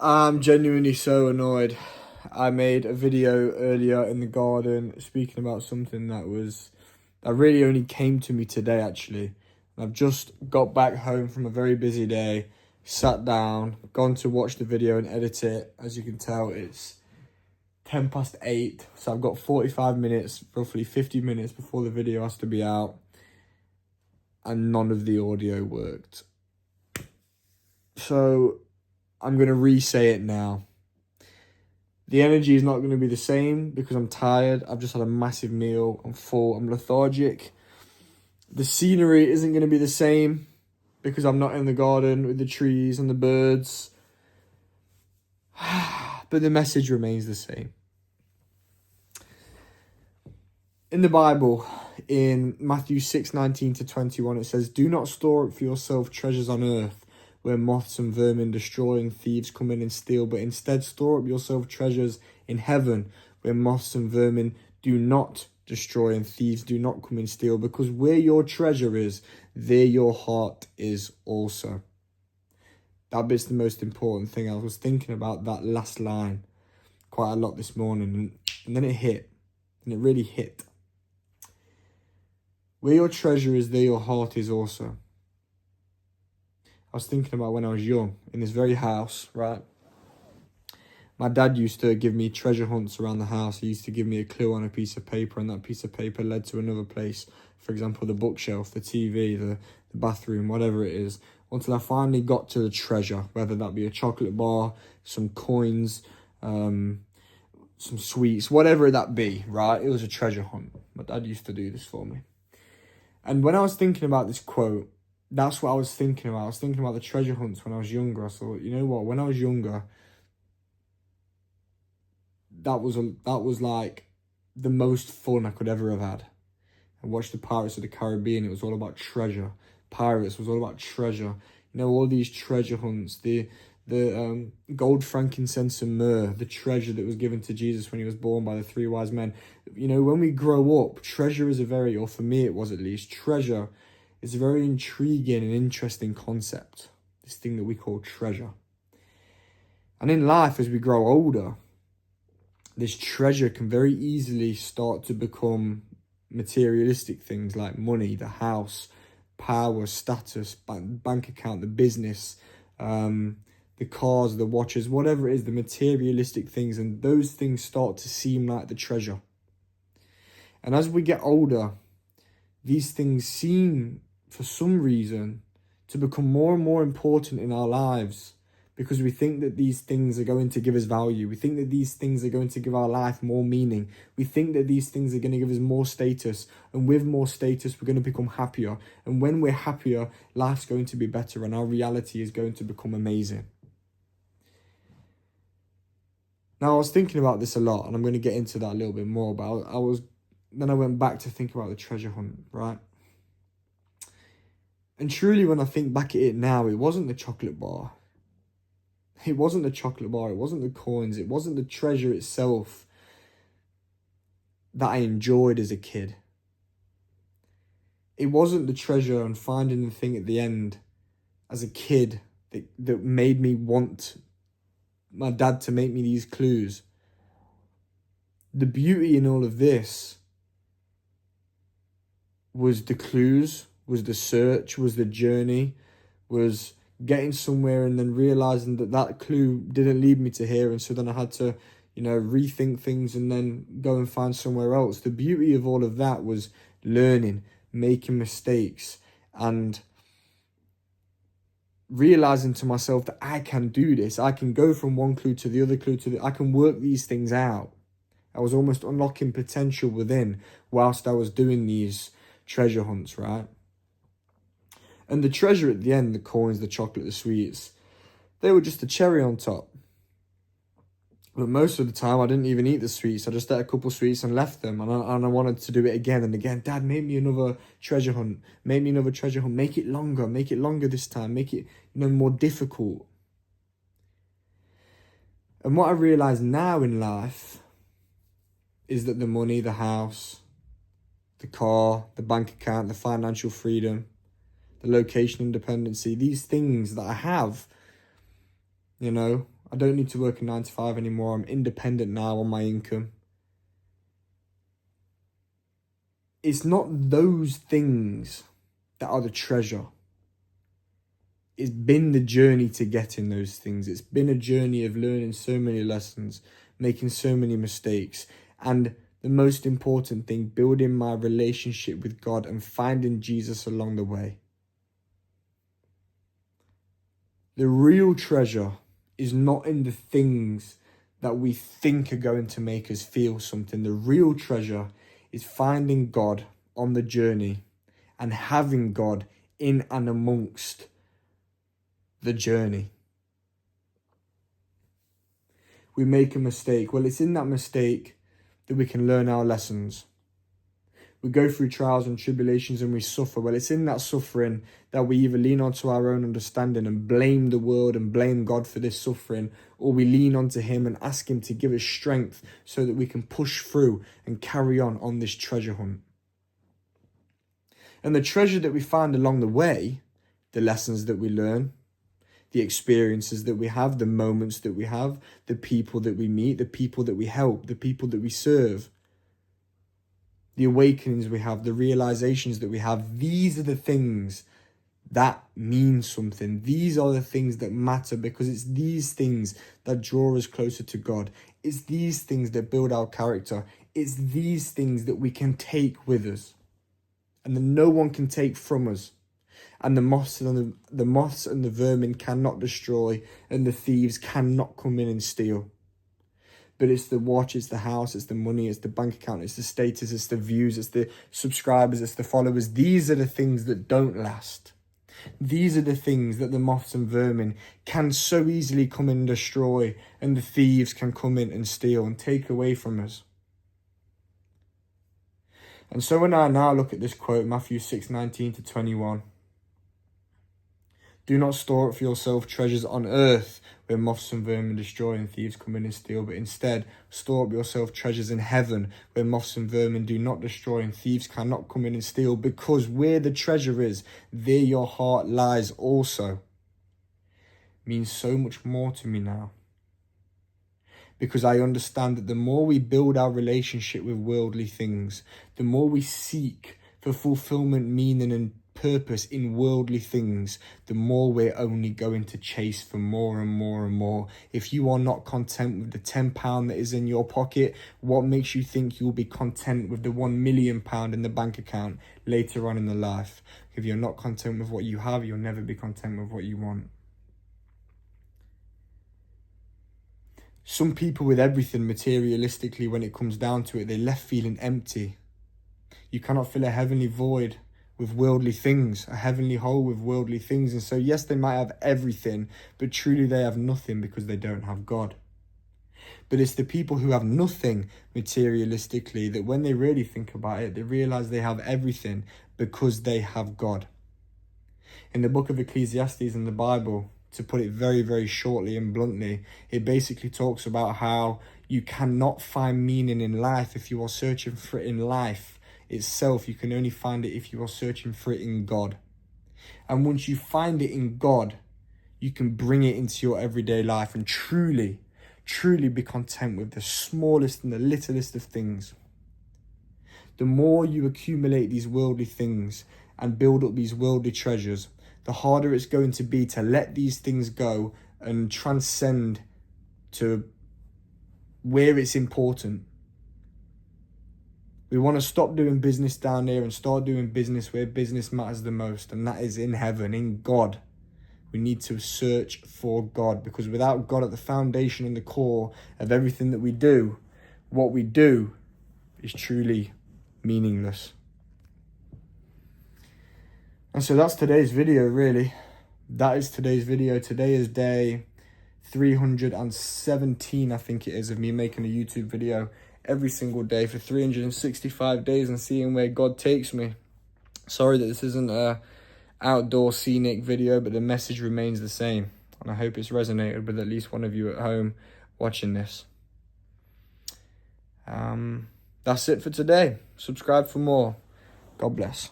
I'm genuinely so annoyed. I made a video earlier in the garden speaking about something that really only came to me today actually. I've just got back home from a very busy day, sat down, gone to watch the video and edit it. As you can tell, it's 8:10, so I've got 45 minutes, roughly 50 minutes before the video has to be out, and none of the audio worked. So I'm going to re-say it now. The energy is not going to be the same because I'm tired. I've just had a massive meal. I'm full. I'm lethargic. The scenery isn't going to be the same because I'm not in the garden with the trees and the birds. But the message remains the same. In the Bible, in Matthew 6:19-21, it says, "Do not store up for yourself treasures on earth, where moths and vermin destroy and thieves come in and steal, but instead store up yourself treasures in heaven, where moths and vermin do not destroy and thieves do not come and steal, because where your treasure is, there your heart is also." That bit's the most important thing. I was thinking about that last line quite a lot this morning, and then it hit, and it really hit. Where your treasure is, there your heart is also. I was thinking about when I was young, in this very house, right? My dad used to give me treasure hunts around the house. He used to give me a clue on a piece of paper, and that piece of paper led to another place. For example, the bookshelf, the TV, the bathroom, whatever it is, until I finally got to the treasure, whether that be a chocolate bar, some coins, some sweets, whatever that be, right? It was a treasure hunt. My dad used to do this for me. And when I was thinking about this quote, that's what I was thinking about. I was thinking about the treasure hunts when I was younger. I thought, you know what? When I was younger, that was like the most fun I could ever have had. I watched the Pirates of the Caribbean. It was all about treasure. Pirates was all about treasure. You know, all these treasure hunts, the gold, frankincense, and myrrh, the treasure that was given to Jesus when he was born by the three wise men. You know, when we grow up, treasure is or for me it was at least, treasure is a very intriguing and interesting concept. This thing that we call treasure. And in life, as we grow older, this treasure can very easily start to become materialistic things like money, the house, power, status, bank account, the business, the cars, the watches, whatever it is, the materialistic things, and those things start to seem like the treasure. And as we get older, these things seem, for some reason, to become more and more important in our lives because we think that these things are going to give us value. We think that these things are going to give our life more meaning. We think that these things are going to give us more status. And with more status, we're going to become happier. And when we're happier, life's going to be better and our reality is going to become amazing. Now, I was thinking about this a lot, and I'm going to get into that a little bit more, but then I went back to think about the treasure hunt, right? And truly, when I think back at it now, it wasn't the chocolate bar. It wasn't the chocolate bar. It wasn't the coins. It wasn't the treasure itself that I enjoyed as a kid. It wasn't the treasure and finding the thing at the end as a kid that made me want my dad to make me these clues. The beauty in all of this was the clues, was the search, was the journey, was getting somewhere and then realizing that clue didn't lead me to here, and so then I had to, rethink things and then go and find somewhere else. The beauty of all of that was learning, making mistakes, and realizing to myself that I can do this. I can go from one clue to the other clue I can work these things out. I was almost unlocking potential within whilst I was doing these treasure hunts, right? And the treasure at the end, the coins, the chocolate, the sweets, they were just a cherry on top. But most of the time, I didn't even eat the sweets. I just ate a couple sweets and left them. And I wanted to do it again and again. Dad, make me another treasure hunt. Make me another treasure hunt. Make it longer. Make it longer this time. Make it, more difficult. And what I realise now in life is that the money, the house, the car, the bank account, the financial freedom, the location independency, these things that I have, I don't need to work a 9 to 5 anymore. I'm independent now on my income. It's not those things that are the treasure. It's been the journey to getting those things. It's been a journey of learning so many lessons, making so many mistakes, and the most important thing, building my relationship with God and finding Jesus along the way. The real treasure is not in the things that we think are going to make us feel something. The real treasure is finding God on the journey and having God in and amongst the journey. We make a mistake. Well, it's in that mistake that we can learn our lessons. We go through trials and tribulations and we suffer. Well, it's in that suffering that we either lean onto our own understanding and blame the world and blame God for this suffering, or we lean onto him and ask him to give us strength so that we can push through and carry on this treasure hunt. And the treasure that we find along the way, the lessons that we learn, the experiences that we have, the moments that we have, the people that we meet, the people that we help, the people that we serve, the awakenings we have, the realizations that we have, these are the things that mean something. These are the things that matter, because it's these things that draw us closer to God. It's these things that build our character. It's these things that we can take with us and that no one can take from us. And the moths and the vermin cannot destroy, and the thieves cannot come in and steal. But it's the watch, it's the house, it's the money, it's the bank account, it's the status, it's the views, it's the subscribers, it's the followers. These are the things that don't last. These are the things that the moths and vermin can so easily come and destroy, and the thieves can come in and steal and take away from us. And so when I now look at this quote, Matthew 6:19-21, do not store up for yourself treasures on earth where moths and vermin destroy and thieves come in and steal, but instead store up yourself treasures in heaven where moths and vermin do not destroy and thieves cannot come in and steal, because where the treasure is, there your heart lies also. Means so much more to me now, because I understand that the more we build our relationship with worldly things, the more we seek for fulfillment, meaning and purpose in worldly things, the more we're only going to chase for more and more and more. If you are not content with the £10 that is in your pocket, what makes you think you'll be content with the £1 million in the bank account later on in the life? If you're not content with what you have, you'll never be content with what you want. Some people with everything materialistically, when it comes down to it, they're left feeling empty. You cannot fill a heavenly void with worldly things, a heavenly hole with worldly things. And so yes, they might have everything, but truly they have nothing because they don't have God. But it's the people who have nothing materialistically that when they really think about it, they realize they have everything because they have God. In the book of Ecclesiastes in the Bible, to put it very, very shortly and bluntly, it basically talks about how you cannot find meaning in life if you are searching for it in life itself. You can only find it if you are searching for it in God. And once you find it in God, you can bring it into your everyday life and truly be content with the smallest and the littlest of things. The more you accumulate these worldly things and build up these worldly treasures, the harder it's going to be to let these things go and transcend to where it's important. We want to stop doing business down here and start doing business where business matters the most, and that is in heaven, in God. We need to search for God, because without God at the foundation and the core of everything that we do, what we do is truly meaningless. And so that's today's video, really. That is today's video. Today is day 317, I think it is, of me making a YouTube video every single day for 365 days and seeing where God takes me. Sorry that this isn't a outdoor scenic video, but the message remains the same. And I hope it's resonated with at least one of you at home watching this. That's it for today. Subscribe for more. God bless.